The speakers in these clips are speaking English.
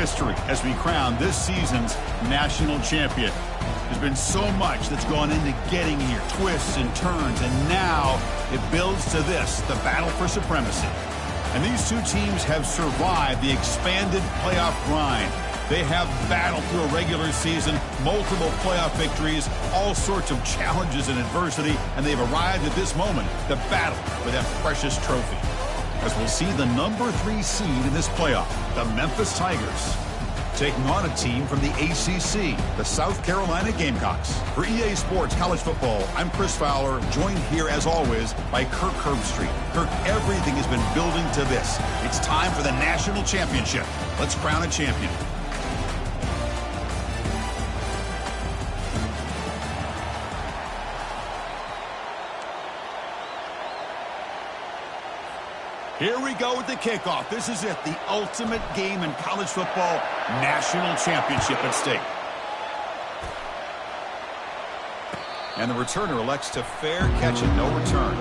history as we crown this season's national champion. There's been so much that's gone into getting here, twists and turns, and now it builds to this, the battle for supremacy. And these two teams have survived the expanded playoff grind. They have battled through a regular season, multiple playoff victories, all sorts of challenges and adversity, and they've arrived at this moment, the battle for that precious trophy. As we'll see the number 3 seed in this playoff, the Memphis Tigers, taking on a team from the ACC, the South Carolina Gamecocks. For EA Sports College Football, I'm Chris Fowler, joined here as always by Kirk Herbstreit. Kirk, everything has been building to this. It's time for the national championship. Let's crown a champion. Here we go with the kickoff. This is it, the ultimate game in college football, national championship at stake. And the returner elects to fair catch it, no return.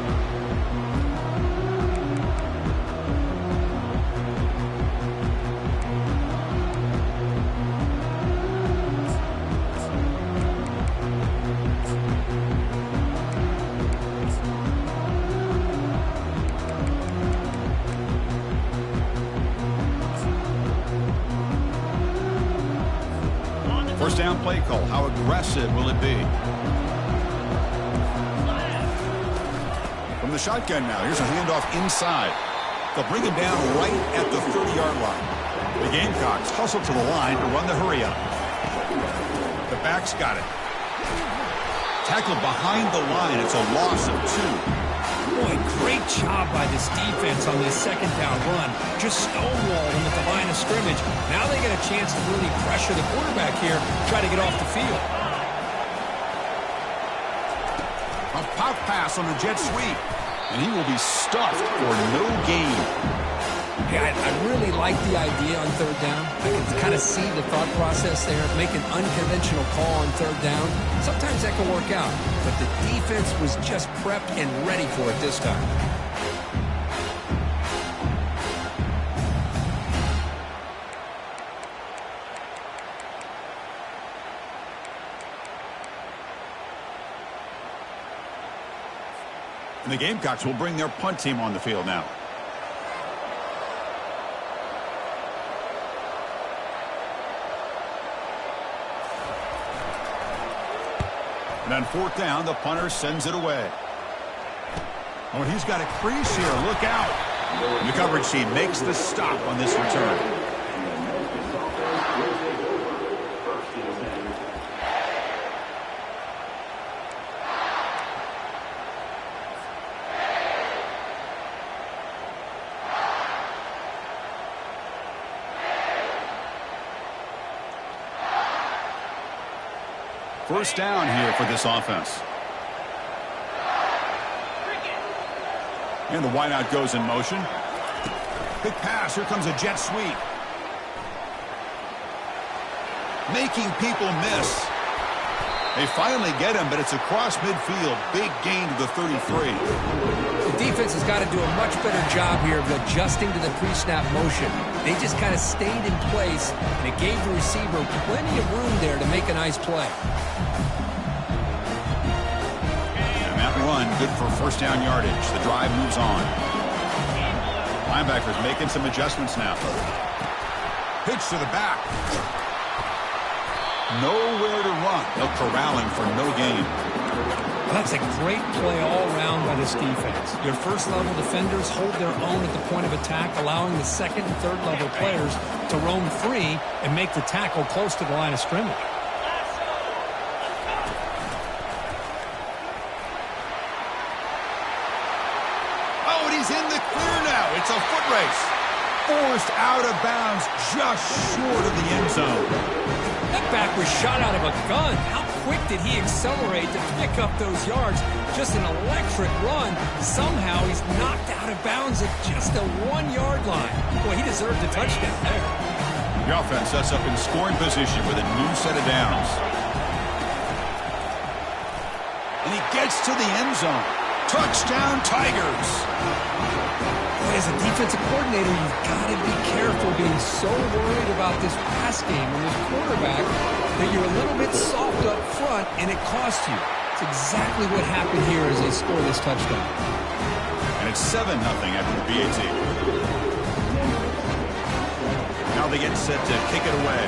First down play call. How aggressive will it be? From the shotgun now. Here's a handoff inside. They'll bring him down right at the 30-yard line. The Gamecocks hustle to the line to run the hurry up. The back's got it. Tackled behind the line. It's a loss of 2. Boy, great job by this defense on this second down run. Just stonewalled him at the line of scrimmage. Now they get a chance to really pressure the quarterback here, try to get off the field. A pop pass on the jet sweep. And he will be stuffed for no gain. Yeah, I really like the idea on third down. I can kind of see the thought process there. Make an unconventional call on third down. Sometimes that can work out. But the defense was just prepped and ready for it this time. And the Gamecocks will bring their punt team on the field now. And on fourth down, the punter sends it away. Oh, he's got a crease here. Look out. The coverage team makes the stop on this return. First down here for this offense. And the wideout goes in motion. Big pass. Here comes a jet sweep. Making people miss. They finally get him, but it's across midfield. Big gain to the 33. The defense has got to do a much better job here of adjusting to the pre-snap motion. They just kind of stayed in place, and it gave the receiver plenty of room there to make a nice play. And that run, good for first down yardage. The drive moves on. Linebackers making some adjustments now. Pitch to the back. Nowhere to run. They'll corral him for no gain. That's a great play all around by this defense. Your first-level defenders hold their own at the point of attack, allowing the second and third-level players to roam free and make the tackle close to the line of scrimmage. Oh, and he's in the clear now. It's a foot race. Forced out of bounds just short of the end zone. That back was shot out of a gun. How quick did he accelerate to pick up those yards? Just an electric run. Somehow he's knocked out of bounds at just the 1-yard line. Boy, he deserved a touchdown there. The offense sets up in scoring position with a new set of downs. And he gets to the end zone. Touchdown, Tigers. As a defensive coordinator, you've got to be careful being so worried about this pass game and this quarterback that you're a little bit soft up front, and it costs you. It's exactly what happened here as they score this touchdown. And it's 7-0 after the PAT. Now they get set to kick it away.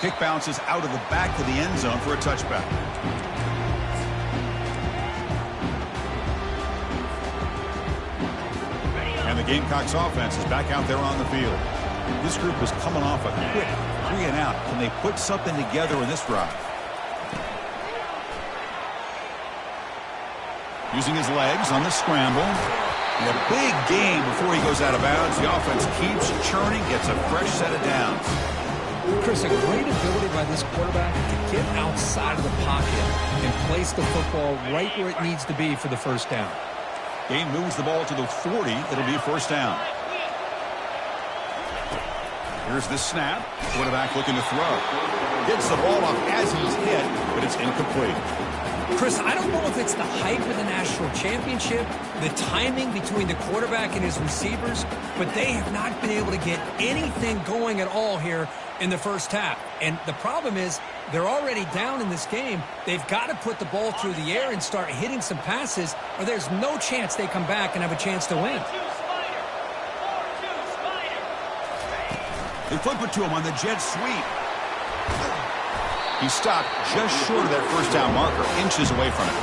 Kick bounces out of the back of the end zone for a touchback. And the Gamecocks offense is back out there on the field. This group is coming off a quick 3-and-out. Can they put something together in this drive? Using his legs on the scramble. And a big gain before he goes out of bounds. The offense keeps churning, gets a fresh set of downs. Chris, a great ability by this quarterback to get outside of the pocket and place the football right where it needs to be for the first down. Gain moves the ball to the 40. It'll be a first down. Here's the snap. Quarterback looking to throw. Gets the ball off as he's hit, but it's incomplete. Chris, I don't know if it's the hype of the national championship, the timing between the quarterback and his receivers, but they have not been able to get anything going at all here in the first half. And the problem is they're already down in this game. They've got to put the ball through the air and start hitting some passes, or there's no chance they come back and have a chance to win. They flip it to him on the jet sweep. He stopped just short of that first down marker, inches away from it.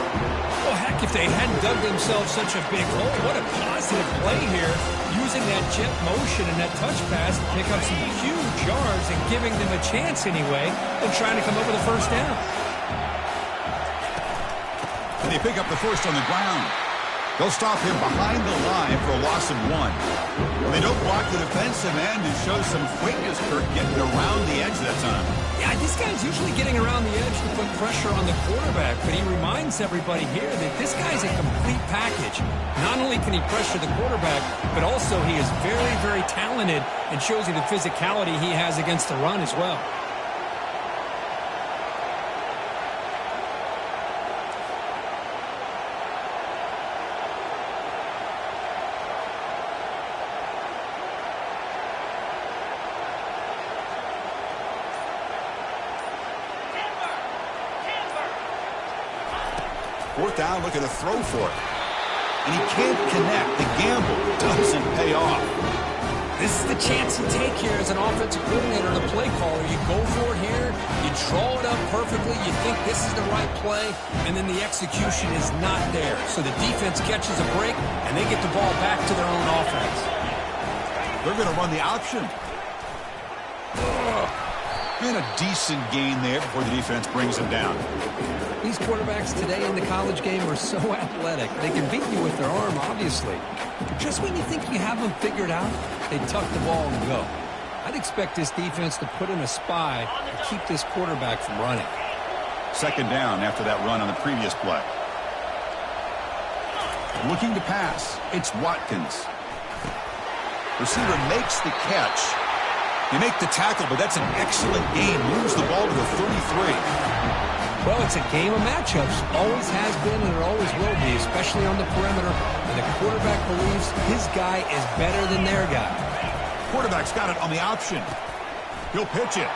Well, heck, if they hadn't dug themselves such a big hole, what a positive play here, using that jet motion and that touch pass to pick up some huge yards and giving them a chance anyway than trying to come up with a first down. And they pick up the first on the ground. They'll stop him behind the line for a loss of 1. Well, they don't block the defensive end and show some quickness, Kirk, getting around the edge that time. Yeah, this guy's usually getting around the edge to put pressure on the quarterback, but he reminds everybody here that this guy's a complete package. Not only can he pressure the quarterback, but also he is very, very talented and shows you the physicality he has against the run as well. Fourth down, looking to throw for it. And he can't connect. The gamble doesn't pay off. This is the chance you take here as an offensive coordinator and a play caller. You go for it here, you draw it up perfectly, you think this is the right play, and then the execution is not there. So the defense catches a break, and they get the ball back to their own offense. They're going to run the option. And a decent gain there before the defense brings him down. These quarterbacks today in the college game are so athletic. They can beat you with their arm, obviously. Just when you think you have them figured out, they tuck the ball and go. I'd expect this defense to put in a spy to keep this quarterback from running. Second down after that run on the previous play. Looking to pass. It's Watkins. Receiver makes the catch. They make the tackle, but that's an excellent gain. Moves the ball to the 33. Well, it's a game of matchups. Always has been, and it always will be, especially on the perimeter. And the quarterback believes his guy is better than their guy. Quarterback's got it on the option. He'll pitch it.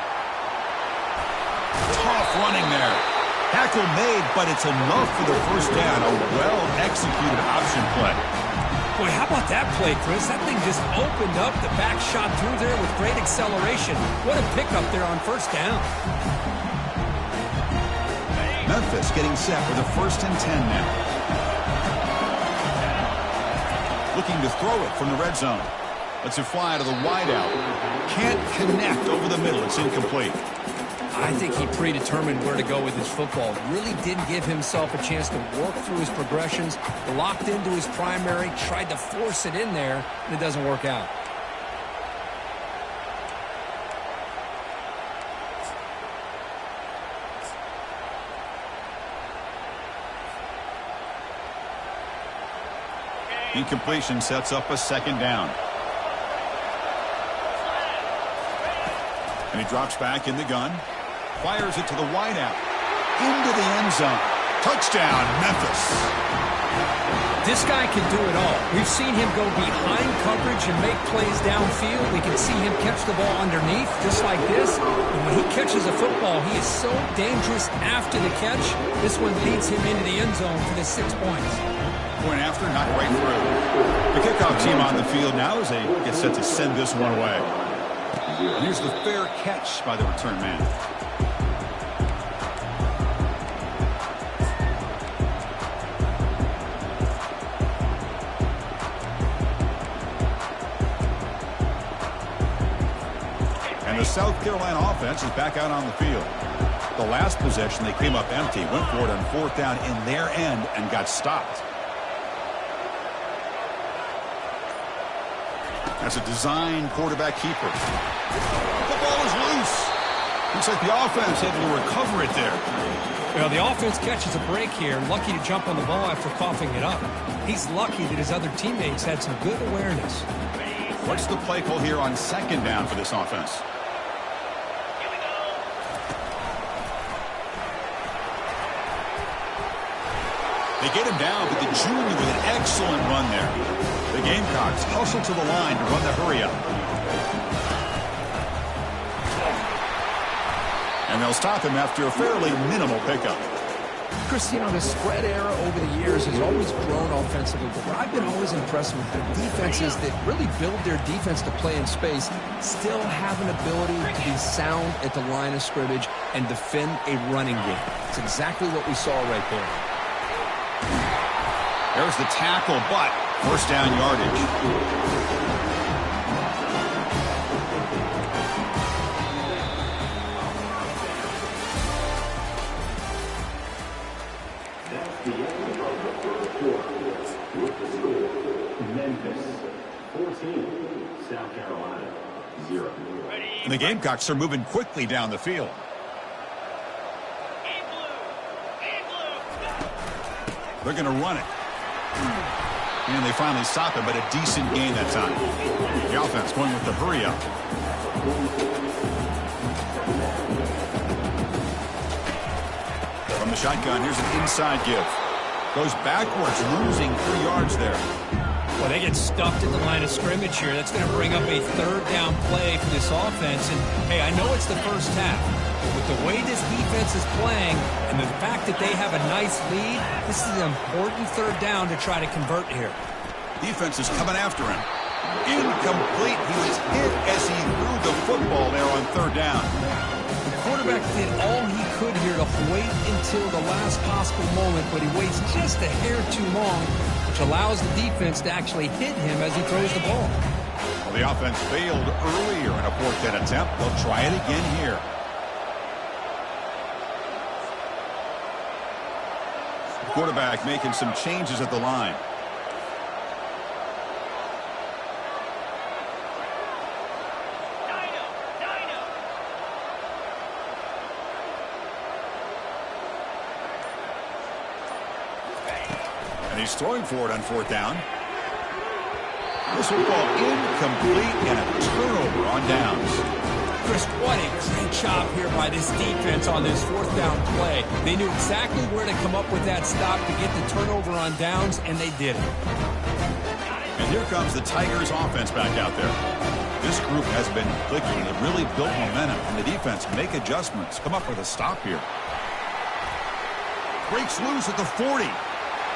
Tough running there. Tackle made, but it's enough for the first down. A well-executed option play. Boy, how about that play, Chris? That thing just opened up. The back shot through there with great acceleration. What a pickup there on first down. Memphis getting set for the 1st and 10 now. Looking to throw it from the red zone. Lets it fly to the wideout. Can't connect over the middle. It's incomplete. I think he predetermined where to go with his football. Really didn't give himself a chance to work through his progressions. Locked into his primary, tried to force it in there, and it doesn't work out. Incompletion sets up a second down. And he drops back in the gun. Fires it to the wideout. into the end zone. Touchdown, Memphis. This guy can do it all. We've seen him go behind coverage and make plays downfield. We can see him catch the ball underneath, just like this. And when he catches a football, he is so dangerous after the catch. This one leads him into the end zone for the 6 points. Point after, not right through. The kickoff team on the field now as they get set to send this one away. And here's the fair catch by the return man. And the South Carolina offense is back out on the field. The last possession, they came up empty, went for it on 4th down in their end and got stopped. That's a design quarterback keeper. The ball is loose. Looks like the offense able to recover it there. Well, the offense catches a break here, lucky to jump on the ball after coughing it up. He's lucky that his other teammates had some good awareness. What's the play call here on 2nd down for this offense? They get him down, but the junior with an excellent run there. The Gamecocks hustle to the line to run the hurry up. And they'll stop him after a fairly minimal pickup. Chris, you know, the spread era over the years has always grown offensively, but what I've been always impressed with the defenses that really build their defense to play in space still have an ability to be sound at the line of scrimmage and defend a running game. It's exactly what we saw right there. There's the tackle, but first down yardage. That's the end of the first quarter. With the score, Memphis 14, South Carolina 0. And the Gamecocks are moving quickly down the field. They're going to run it. And they finally stop it, but a decent gain that time. The offense going with the hurry up. From the shotgun, here's an inside give. Goes backwards, losing 3 yards there. Well, they get stuffed at the line of scrimmage here. That's going to bring up a 3rd down play for this offense. And, hey, I know it's the first half. With the way this defense is playing and the fact that they have a nice lead, this is an important 3rd down to try to convert here. Defense is coming after him. Incomplete. He was hit as he threw the football there on 3rd down. The quarterback did all he could here to wait until the last possible moment, but he waits just a hair too long, which allows the defense to actually hit him as he throws the ball. Well, the offense failed earlier in a 4th down attempt. They'll try it again here. Quarterback making some changes at the line. And he's throwing for it on 4th down. This will fall incomplete and a turnover on downs. Chris, what a great job here by this defense on this 4th down play. They knew exactly where to come up with that stop to get the turnover on downs, and they did it. And here comes the Tigers offense back out there. This group has been clicking. They've really built momentum, and the defense make adjustments. Come up with a stop here. Breaks loose at the 40.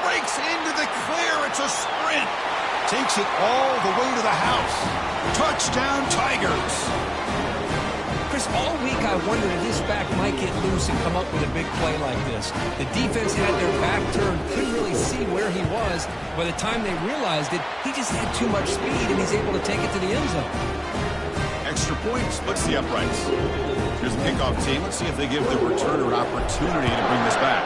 Breaks into the clear. It's a sprint. Takes it all the way to the house. Touchdown, Tigers. Chris, all week I wondered if this back might get loose and come up with a big play like this. The defense had their back turned, couldn't really see where he was. By the time they realized it, he just had too much speed, and he's able to take it to the end zone. Extra point splits the uprights. Here's the kickoff team. Let's see if they give the returner an opportunity to bring this back.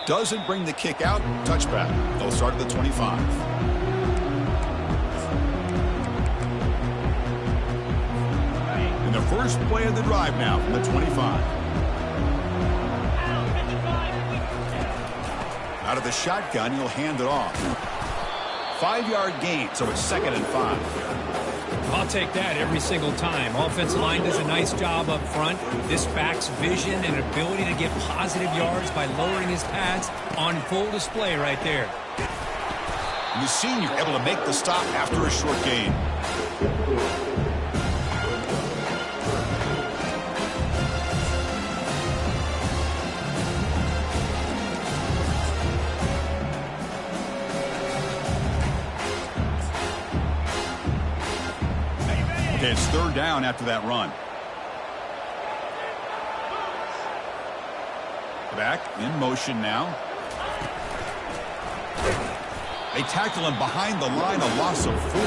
Doesn't bring the kick out. Touchback. They'll start at the 25. And the first play of the drive now from the 25. Out of the shotgun, he'll hand it off. 5-yard gain, so it's 2nd and 5. I'll take that every single time. Offensive line does a nice job up front. This back's vision and ability to get positive yards by lowering his pads on full display right there. And the senior able to make the stop after a short gain. Okay, it's 3rd down after that run. Back in motion now. They tackle him behind the line, a loss of 4.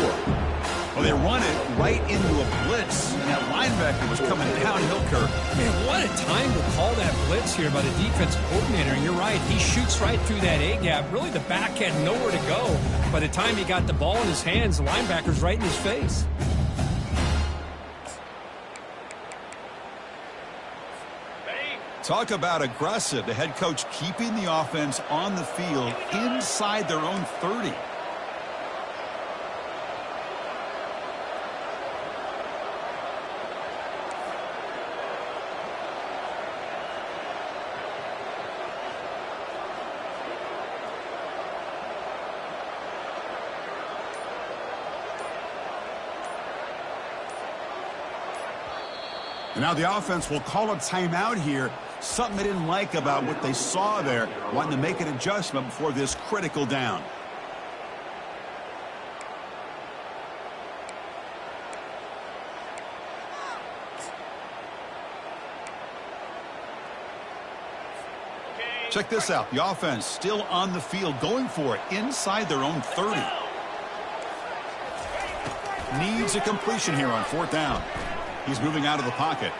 Well, they run it right into a blitz, and that linebacker was coming downhill, Kirk. Man, what a time to call that blitz here by the defensive coordinator. And you're right, he shoots right through that A-gap. Really, the back had nowhere to go. By the time he got the ball in his hands, the linebacker's right in his face. Talk about aggressive. The head coach keeping the offense on the field inside their own 30. And now the offense will call a timeout here. Something they didn't like about what they saw there. Wanting to make an adjustment before this critical down. Check this out. The offense still on the field, going for it inside their own 30. Needs a completion here on 4th down. He's moving out of the pocket.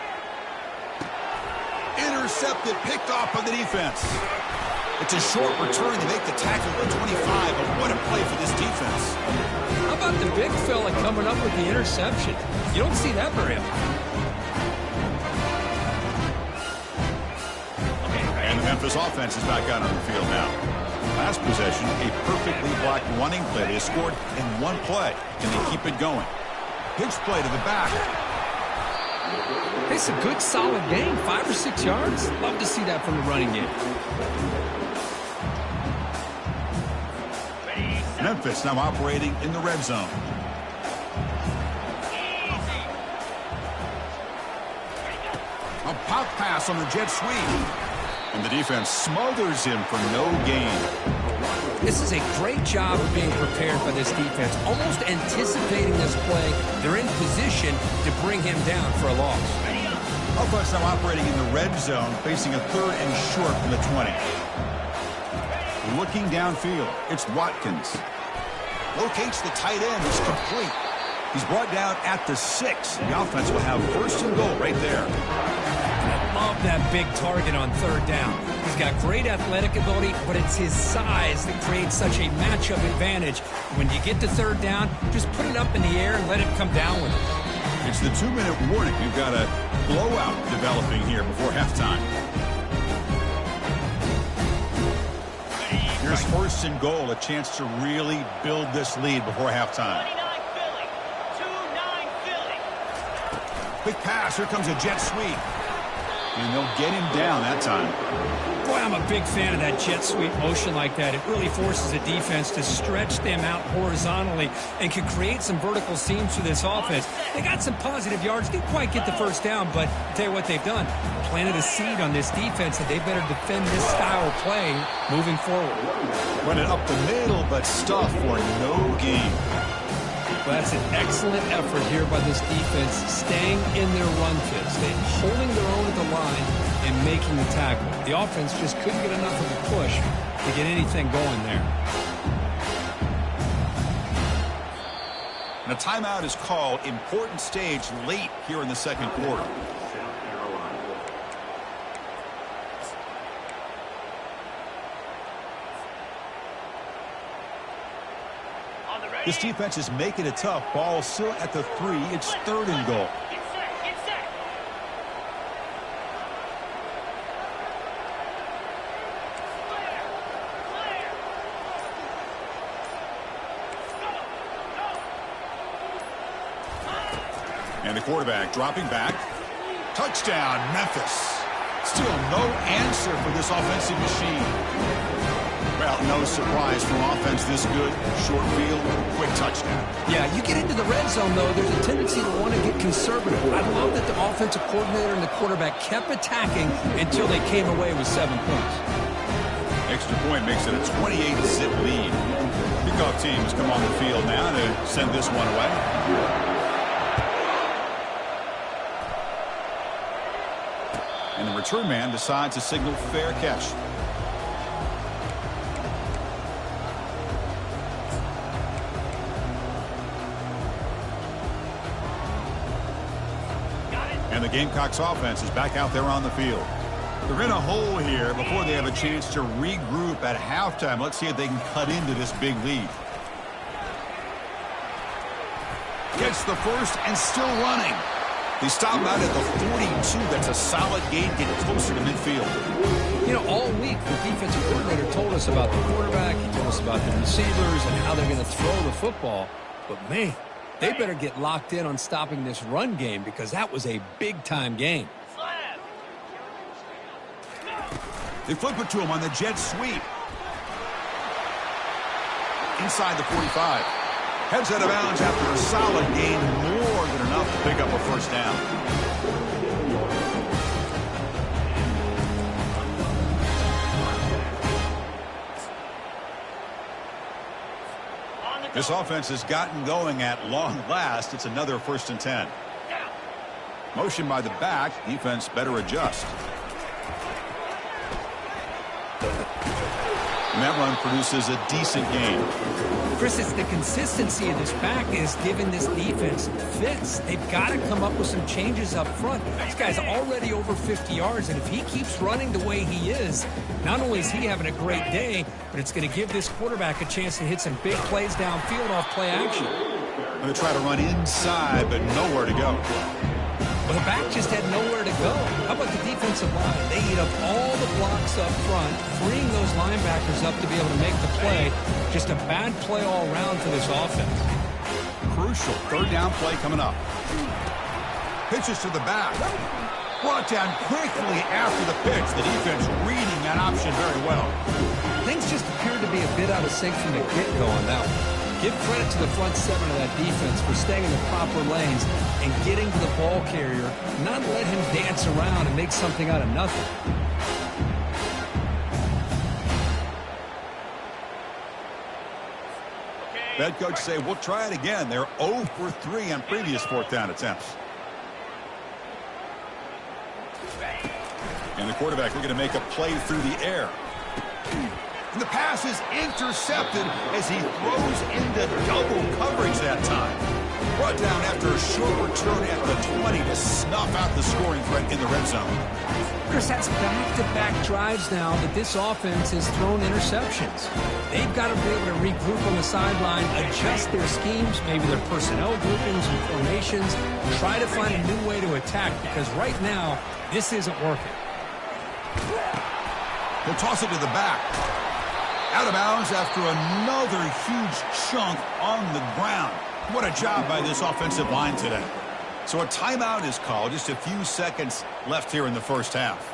Intercepted, picked off by the defense. It's a short return. They make the tackle at the 25, but what a play for this defense. How about the big fella coming up with the interception? You don't see that very often. And the Memphis offense is back out on the field now. Last possession, a perfectly blocked running play. They scored in one play. Can they keep it going? Pitch play to the back. It's a good, solid game. 5 or 6 yards. Love to see that from the running game. Memphis now operating in the red zone. A pop pass on the jet sweep. And the defense smothers him for no gain. This is a great job of being prepared by this defense. Almost anticipating this play. They're in position to bring him down for a loss. Offense now operating in the red zone, facing a 3rd and short from the 20. Looking downfield, it's Watkins. Locates the tight end, it's complete. He's brought down at the 6. The offense will have 1st and goal right there. I love that big target on 3rd down. He's got great athletic ability, but it's his size that creates such a matchup advantage. When you get to 3rd down, just put it up in the air and let it come down with it. It's the 2-minute warning. We've got a blowout developing here before halftime. Here's 1st and goal, a chance to really build this lead before halftime. Quick pass, here comes a jet sweep. And they'll get him down that time. Boy, I'm a big fan of that jet sweep motion like that. It really forces the defense to stretch them out horizontally and can create some vertical seams for this offense. They got some positive yards. Didn't quite get the 1st down, but I'll tell you what they've done. Planted a seed on this defense, and they better defend this style of play moving forward. Run it up the middle, but stuff for no gain. Well, that's an excellent effort here by this defense, staying in their run fits, holding their own at the line and making the tackle. The offense just couldn't get enough of a push to get anything going there. And a timeout is called. Important stage late here in the 2nd quarter. This defense is making it tough. Ball still at the 3. It's 3rd and goal. And the quarterback dropping back. Touchdown, Memphis. Still no answer for this offensive machine. Well, no surprise from offense this good. Short field, quick touchdown. Yeah, you get into the red zone, though, there's a tendency to want to get conservative. I love that the offensive coordinator and the quarterback kept attacking until they came away with 7 points. Extra point makes it a 28-zip lead. Kickoff teams come on the field now to send this one away. And the return man decides to signal fair catch. And the Gamecocks offense is back out there on the field. They're in a hole here before they have a chance to regroup at halftime. Let's see if they can cut into this big lead. Gets the first and still running. They stop out at the 42. That's a solid gain, getting closer to midfield. You know, all week the defensive coordinator told us about the quarterback. He told us about the receivers and how they're going to throw the football. But, man, they better get locked in on stopping this run game because that was a big-time game. They flip it to him on the jet sweep. Inside the 45. Heads out of bounds after a solid gain, more than enough to pick up a first down. This offense has gotten going at long last. It's another 1st and 10. Motion by the back. Defense better adjust. And that run produces a decent gain. Chris, it's the consistency of this back is giving this defense fits. They've got to come up with some changes up front. This guy's already over 50 yards, and if he keeps running the way he is, not only is he having a great day, but it's going to give this quarterback a chance to hit some big plays downfield off play action. Going to try to run inside, but nowhere to go. Well, the back just had nowhere to go. How about the defensive line? They eat up all the blocks up front, freeing those linebackers up to be able to make the play. Just a bad play all around for this offense. Crucial 3rd down play coming up. Pitches to the back. Brought down quickly after the pitch. The defense reading that option very well. Things just appeared to be a bit out of sync from the get-go on that one. Give credit to the front 7 of that defense for staying in the proper lanes and getting to the ball carrier, not let him dance around and make something out of nothing. Head coach say, we'll try it again. They're 0 for 3 on previous 4th down attempts. And the quarterback looking to make a play through the air. And the pass is intercepted as he throws into double coverage that time. Brought down after a short return at the 20 to snuff out the scoring threat in the red zone. Chris, that's back-to-back drives now that this offense has thrown interceptions. They've got to be able to regroup on the sideline, adjust their schemes, maybe their personnel groupings and formations, try to find a new way to attack because right now, this isn't working. He'll toss it to the back. Out of bounds after another huge chunk on the ground. What a job by this offensive line today. So a timeout is called. Just a few seconds left here in the first half.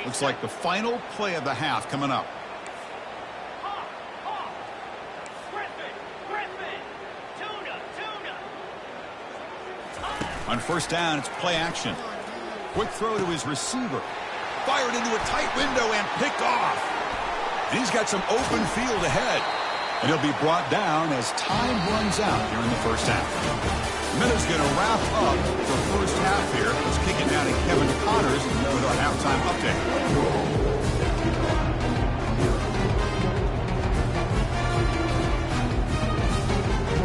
Looks like the final play of the half coming up. On 1st down, it's play action. Quick throw to his receiver. Fired into a tight window and picked off. And he's got some open field ahead. And he'll be brought down as time runs out here in the first half. Miller's going to wrap up the first half here. Let's kick it down to Kevin Connors with our halftime update.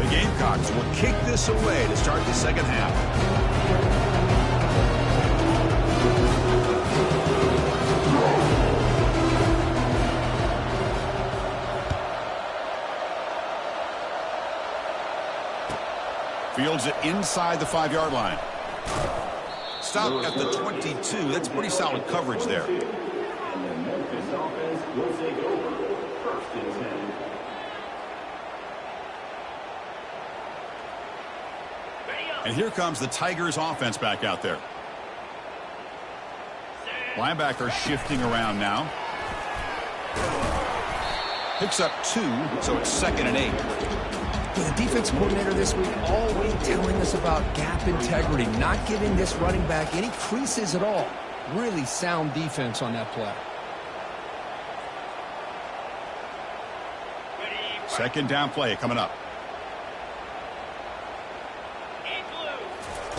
The Gamecocks will kick this away to start the second half. Fields it inside the 5-yard line. Stop at the 22. That's pretty solid coverage there. And the Memphis offense will take over 1st and 10. And here comes the Tigers offense back out there. Linebacker shifting around now. Picks up 2, so it's 2nd and 8. The defense coordinator this week all week telling us about gap integrity, not giving this running back any creases at all. Really sound defense on that play. 2nd down play coming up.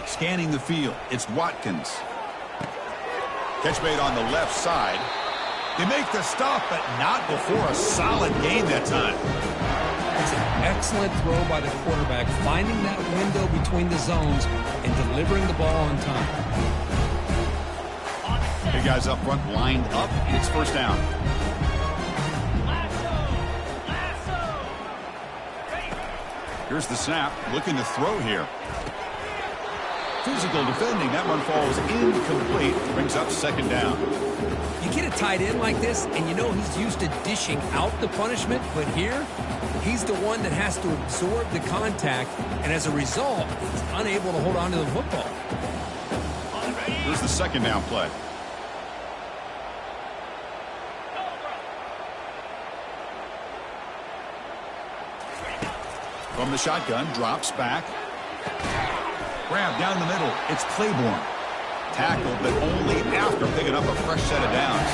Scanning the field, it's Watkins. Catch made on the left side. They make the stop, but not before a solid gain that time. It's an excellent throw by the quarterback, finding that window between the zones and delivering the ball on time. Big guys up front lined up, and it's 1st down. Here's the snap, looking to throw here. Physical defending, that one falls incomplete, brings up 2nd down. You get a tight end like this, and you know he's used to dishing out the punishment, but here, he's the one that has to absorb the contact, and as a result, he's unable to hold on to the football. Here's the 2nd down play. From the shotgun, drops back. Grab down the middle. It's Claiborne. Tackled, but only after picking up a fresh set of downs.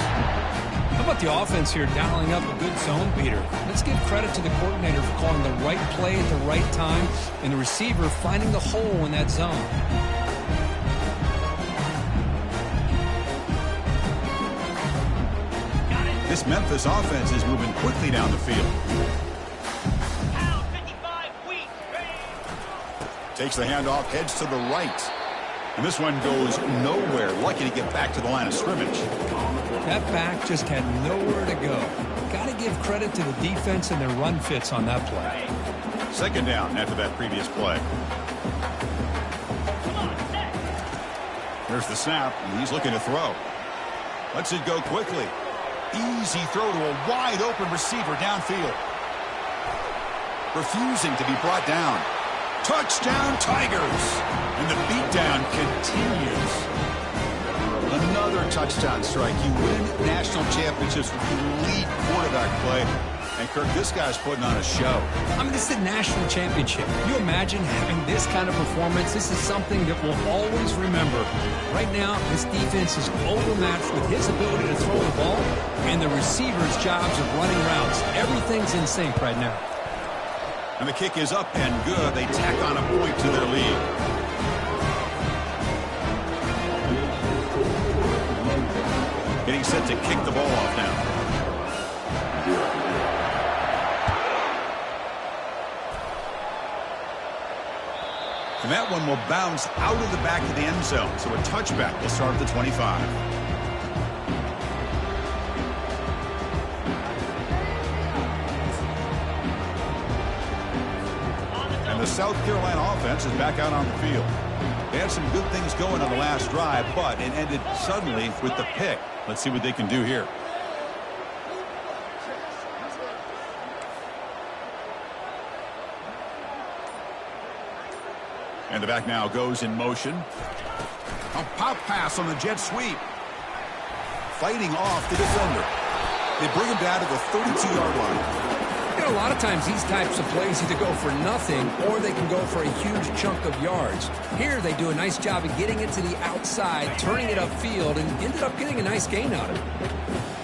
How about the offense here dialing up a good zone beater? Let's give credit to the coordinator for calling the right play at the right time and the receiver finding the hole in that zone. This Memphis offense is moving quickly down the field. Takes the handoff, heads to the right. And this one goes nowhere. Lucky to get back to the line of scrimmage. That back just had nowhere to go. Got to give credit to the defense and their run fits on that play. 2nd down after that previous play. There's the snap, and he's looking to throw. Lets it go quickly. Easy throw to a wide-open receiver downfield. Refusing to be brought down. Touchdown, Tigers! And the beatdown continues. Another touchdown strike. You win national championships with elite quarterback play. And, Kirk, this guy's putting on a show. I mean, this is a national championship. Can you imagine having this kind of performance? This is something that we'll always remember. Right now, this defense is overmatched with his ability to throw the ball and the receivers' jobs of running routes. Everything's in sync right now. And the kick is up and good. They tack on a point to their lead. Getting set to kick the ball off now. And that one will bounce out of the back of the end zone. So a touchback will start at the 25. The South Carolina offense is back out on the field. They had some good things going on the last drive, but it ended suddenly with the pick. Let's see what they can do here. And the back now goes in motion. A pop pass on the jet sweep. Fighting off the defender. They bring him down to the 32-yard line. You know, a lot of times these types of plays either go for nothing or they can go for a huge chunk of yards. Here they do a nice job of getting it to the outside, turning it upfield, and ended up getting a nice gain out of it.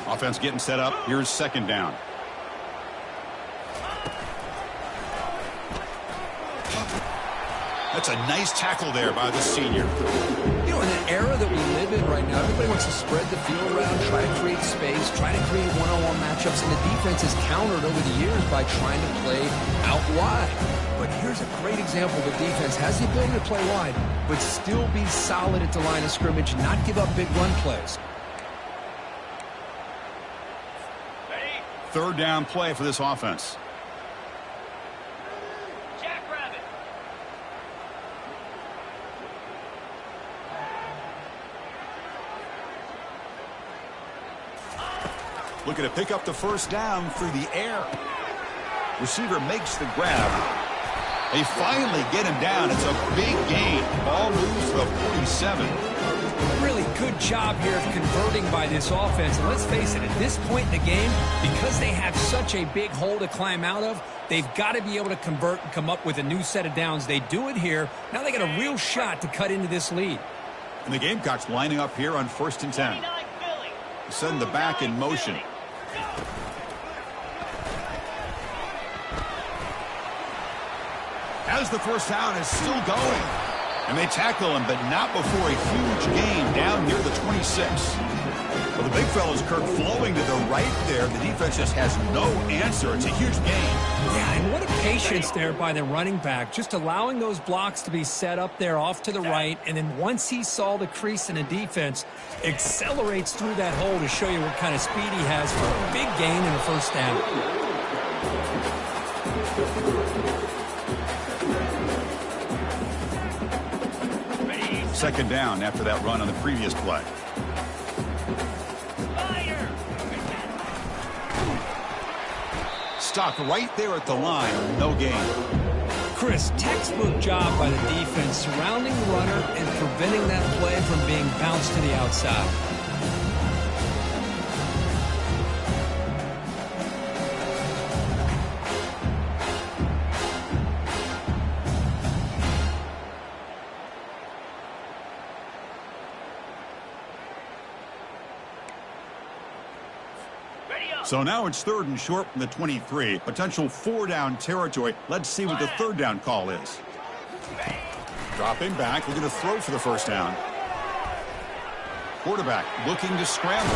Offense getting set up. Here's 2nd down. That's a nice tackle there by the senior. You know, in an era that we live in right now, everybody wants to spread the field around, try to create space, try to create one-on-one matchups, and the defense has countered over the years by trying to play out wide. But here's a great example. The defense has the ability to play wide, but still be solid at the line of scrimmage, not give up big run plays. 3rd down play for this offense. Looking to pick up the 1st down through the air. Receiver makes the grab. They finally get him down. It's a big gain. Ball moves to the 47. Really good job here of converting by this offense. And let's face it, at this point in the game, because they have such a big hole to climb out of, they've got to be able to convert and come up with a new set of downs. They do it here. Now they got a real shot to cut into this lead. And the Gamecocks lining up here on 1st and 10. Send the back in motion. As the first down is still going. And they tackle him, but not before a huge gain down near the 26. Well, the big fella's, Kirk, flowing to the right there. The defense just has no answer. It's a huge gain. Yeah, and what a patience there by the running back. Just allowing those blocks to be set up there off to the right. And then once he saw the crease in the defense, accelerates through that hole to show you what kind of speed he has for a big gain in the first down. Second down after that run on the previous play. Stopped right there at the line. No gain. Chris, textbook job by the defense surrounding the runner and preventing that play from being bounced to the outside. So now it's 3rd and short from the 23. Potential 4-down territory. Let's see what the 3rd down call is. Dropping back. We're going to throw for the first down. Quarterback looking to scramble.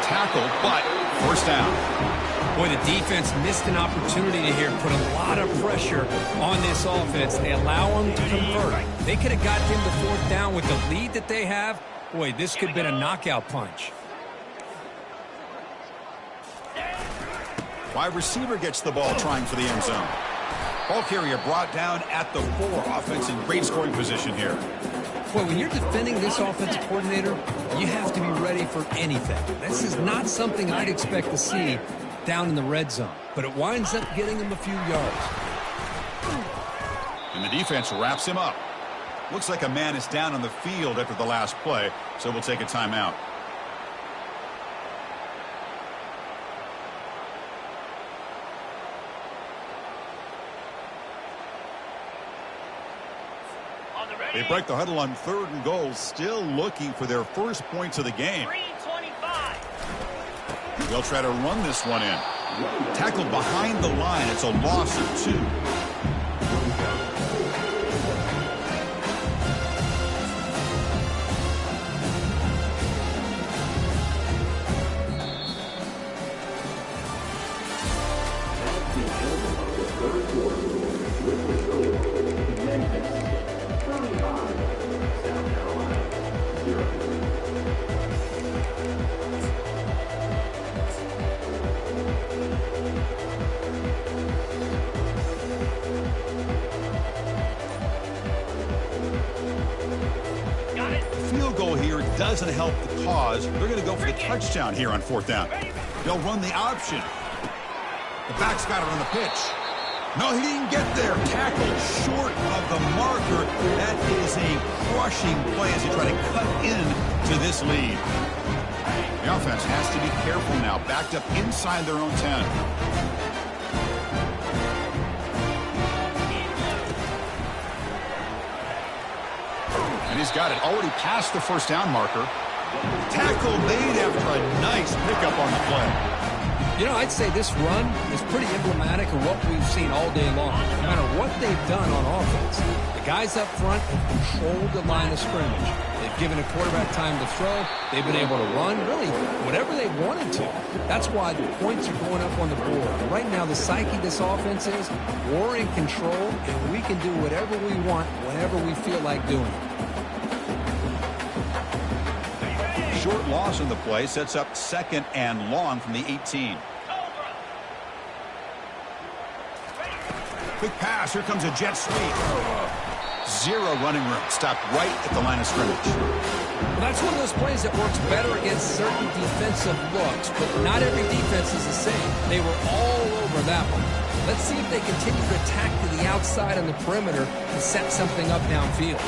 Tackle, but first down. Boy, the defense missed an opportunity to here put a lot of pressure on this offense. They allow them to convert. They could have got them to 4th down with the lead that they have. Boy, this could have been a knockout punch. Wide receiver gets the ball trying for the end zone. Ball carrier brought down at the 4. Offense in great scoring position here. Boy, when you're defending this offensive coordinator, you have to be ready for anything. This is not something I'd expect to see down in the red zone, but it winds up getting him a few yards. And the defense wraps him up. Looks like a man is down on the field after the last play, so we'll take a timeout. They break the huddle on 3rd and goal, still looking for their first points of the game. They'll try to run this one in. Tackled behind the line. It's a loss of 2. Memphis, 35, South Carolina, 0. Field goal here doesn't help the cause. They're going to go for the touchdown here on 4th down. They'll run the option. The back's got it on the pitch. No, he didn't get there. Tackled short of the marker. That is a crushing play as they try to cut in to this lead. The offense has to be careful now. Backed up inside their own 10. And he's got it already past the first down marker. Tackle made after a nice pickup on the play. You know, I'd say this run is pretty emblematic of what we've seen all day long. No matter what they've done on offense, the guys up front have controlled the line of scrimmage. They've given a quarterback time to throw. They've been able to run, really, whatever they wanted to. That's why the points are going up on the board. Right now, the psyche of this offense is we're in control, and we can do whatever we want whenever we feel like doing it. Short loss in the play sets up 2nd and long from the 18. Quick pass. Here comes a jet sweep. 0 running room. Stopped right at the line of scrimmage. Well, that's one of those plays that works better against certain defensive looks, but not every defense is the same. They were all over that one. Let's see if they continue to attack to the outside on the perimeter to set something up downfield.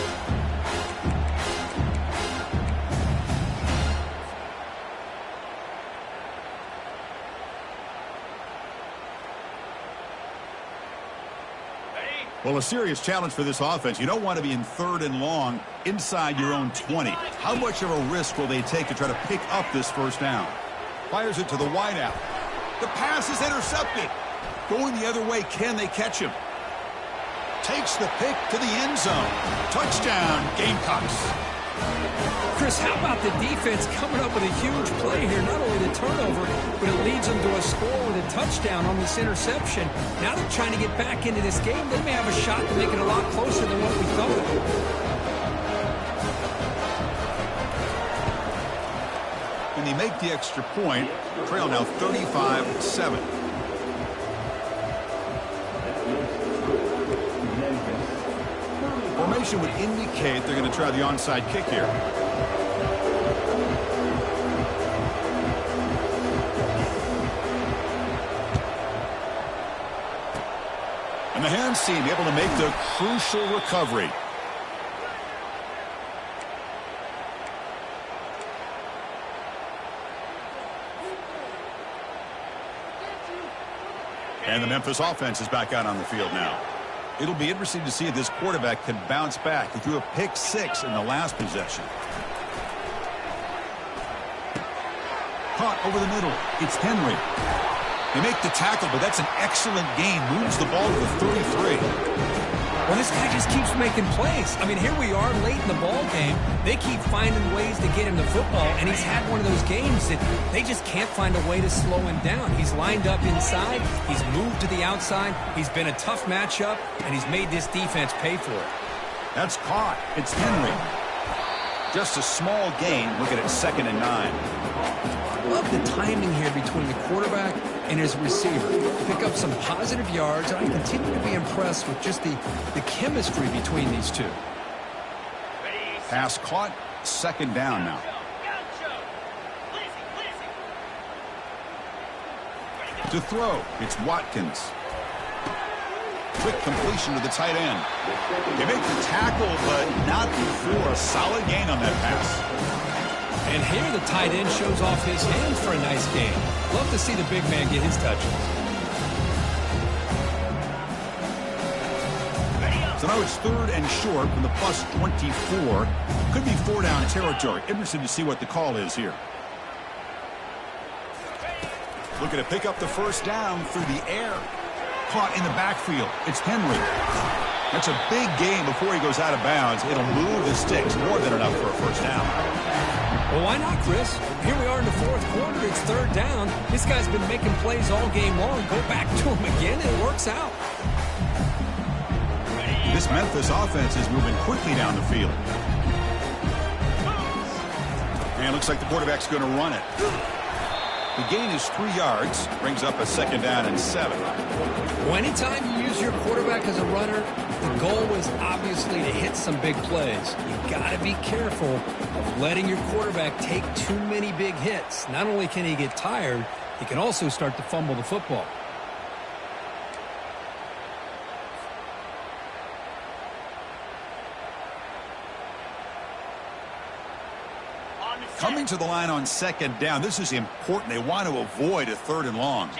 Well, a serious challenge for this offense. You don't want to be in 3rd and long inside your own 20. How much of a risk will they take to try to pick up this first down? Fires it to the wideout. The pass is intercepted. Going the other way, can they catch him? Takes the pick to the end zone. Touchdown, Gamecocks. Chris, how about the defense coming up with a huge play here? Not only the turnover, but it leads them to a score with a touchdown on this interception. Now they're trying to get back into this game. They may have a shot to make it a lot closer than what we thought. And they make the extra point. Trail now 35-7. Formation would indicate they're going to try the onside kick here. And the hands team able to make the crucial recovery. And the Memphis offense is back out on the field now. It'll be interesting to see if this quarterback can bounce back. He threw a pick 6 in the last possession. Caught over the middle. It's Henry. They make the tackle, but that's an excellent gain. Moves the ball to the 33. Well, this guy just keeps making plays. I mean, here we are late in the ball game. They keep finding ways to get him the football, and he's had one of those games that they just can't find a way to slow him down. He's lined up inside. He's moved to the outside. He's been a tough matchup, and he's made this defense pay for it. That's caught. It's Henry. Just a small gain. Look at it, 2nd and 9. Love the timing here between the quarterback and his receiver. Pick up some positive yards, and I continue to be impressed with just the chemistry between these two. Pass caught, 2nd down now. To throw, it's Watkins. Quick completion to the tight end. They make the tackle, but not before a solid gain on that pass. And here the tight end shows off his hands for a nice game. Love to see the big man get his touches. So now it's 3rd and short from the plus 24. Could be 4-down territory. Interested to see what the call is here. Looking to pick up the first down through the air. Caught in the backfield. It's Henry. That's a big gain before he goes out of bounds. It'll move the sticks. More than enough for a first down. Well, why not, Chris? Here we are in the 4th quarter. It's 3rd down. This guy's been making plays all game long. Go back to him again, and it works out. This Memphis offense is moving quickly down the field. And it looks like the quarterback's going to run it. The gain is 3 yards. Brings up a 2nd down and 7. Well, anytime you use your quarterback as a runner, the goal is obviously to hit some big plays. You got to be careful of letting your quarterback take too many big hits. Not only can he get tired, he can also start to fumble the football. Coming to the line on 2nd down. This is important. They want to avoid a 3rd and long.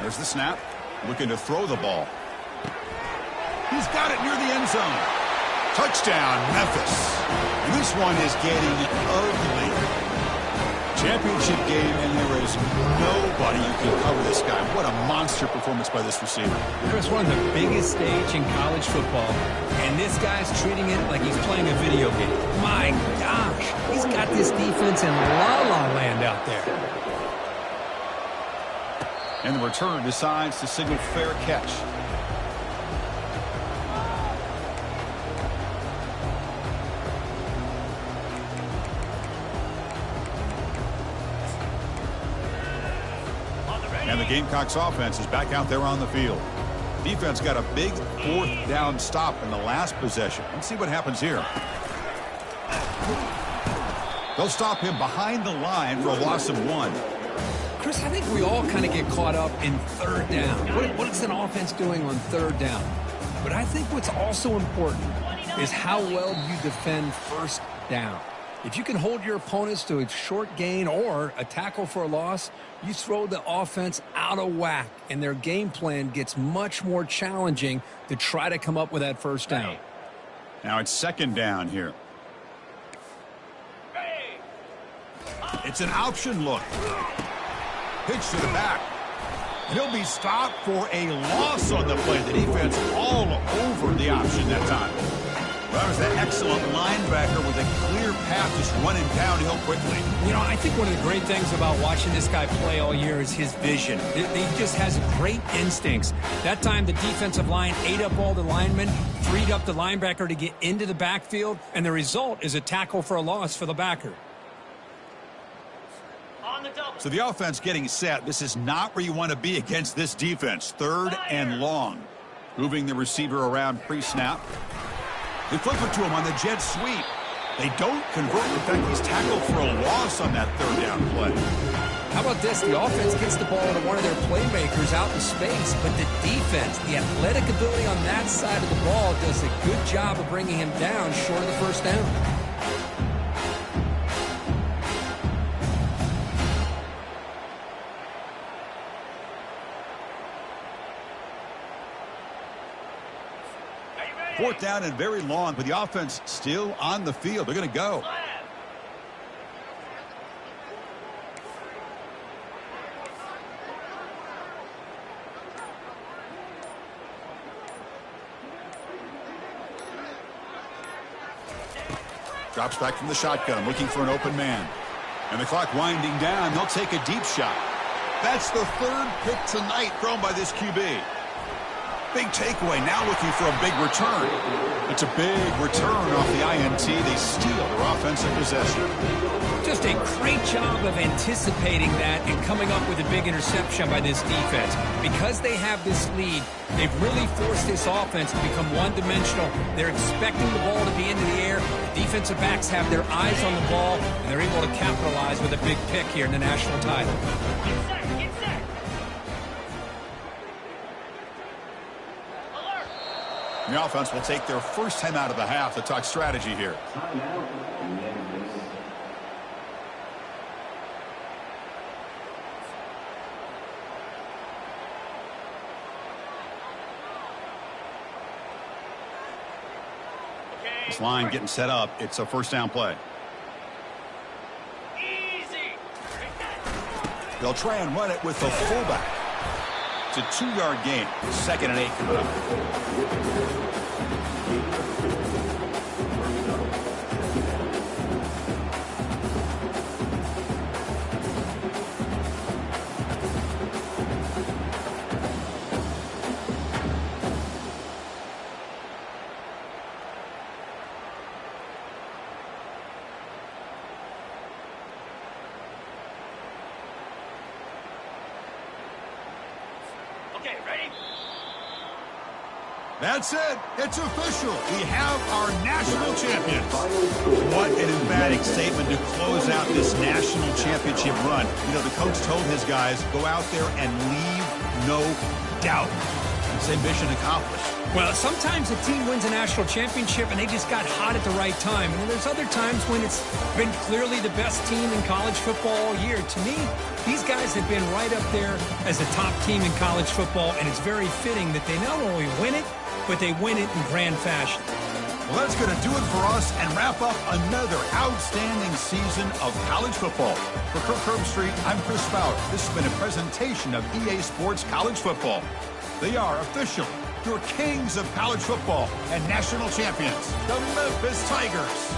There's the snap. Looking to throw the ball. He's got it near the end zone. Touchdown, Memphis. And this one is getting ugly. Championship game, and there is nobody who can cover this guy. What a monster performance by this receiver. Chris, one of the biggest stage in college football, and this guy's treating it like he's playing a video game. My gosh, he's got this defense in la-la land out there. And the return decides to signal fair catch. And the Gamecocks offense is back out there on the field. Defense got a big 4th down stop in the last possession. Let's see what happens here. They'll stop him behind the line for a loss of 1. Chris, I think we all kind of get caught up in third down. What is an offense doing on third down? But I think what's also important is how well you defend first down. If you can hold your opponents to a short gain or a tackle for a loss, you throw the offense out of whack, and their game plan gets much more challenging to try to come up with that first down. Now it's second down here. It's an option look. Pitch to the back. He'll be stopped for a loss on the play. The defense all over the option that time. Well, that was an excellent linebacker with a clear path just running downhill quickly. You know, I think one of the great things about watching this guy play all year is his vision. He just has great instincts. That time, the defensive line ate up all the linemen, freed up the linebacker to get into the backfield, and the result is a tackle for a loss for the backer. So the offense getting set. This is not where you want to be against this defense. Third and long. Moving the receiver around pre-snap. They flip it to him on the jet sweep. They don't convert. In fact, he's tackled for a loss on that third down play. How about this? The offense gets the ball to one of their playmakers out in space, but the defense, the athletic ability on that side of the ball does a good job of bringing him down short of the first down. Fourth down and very long, but the offense still on the field. They're going to go. Drops back from the shotgun, looking for an open man. And the clock winding down. They'll take a deep shot. That's the third pick tonight thrown by this QB. Big takeaway, now looking for a big return. It's a big return off the INT. They steal their offensive possession. Just a great job of anticipating that and coming up with a big interception by this defense. Because they have this lead, they've really forced this offense to become one-dimensional. They're expecting the ball to be into the air. The defensive backs have their eyes on the ball, and they're able to capitalize with a big pick here in the national title. The offense will take their first time out of the half to talk strategy here. Timeout, Memphis. This line getting set up. It's a first down play. They'll try and run it with the fullback. It's a 2-yard gain. 2nd and 8 coming up. That's it. It's official. We have our national champions. What an emphatic statement to close out this national championship run. You know, the coach told his guys, go out there and leave no doubt. Say mission accomplished. Well, sometimes a team wins a national championship and they just got hot at the right time. And there's other times when it's been clearly the best team in college football all year. To me, these guys have been right up there as a top team in college football, and it's very fitting that they not only win it, but they win it in grand fashion. Well, that's going to do it for us and wrap up another outstanding season of college football. For Kirk Herbstreit, I'm Chris Bauer. This has been a presentation of EA Sports College Football. They are official, your kings of college football and national champions, the Memphis Tigers.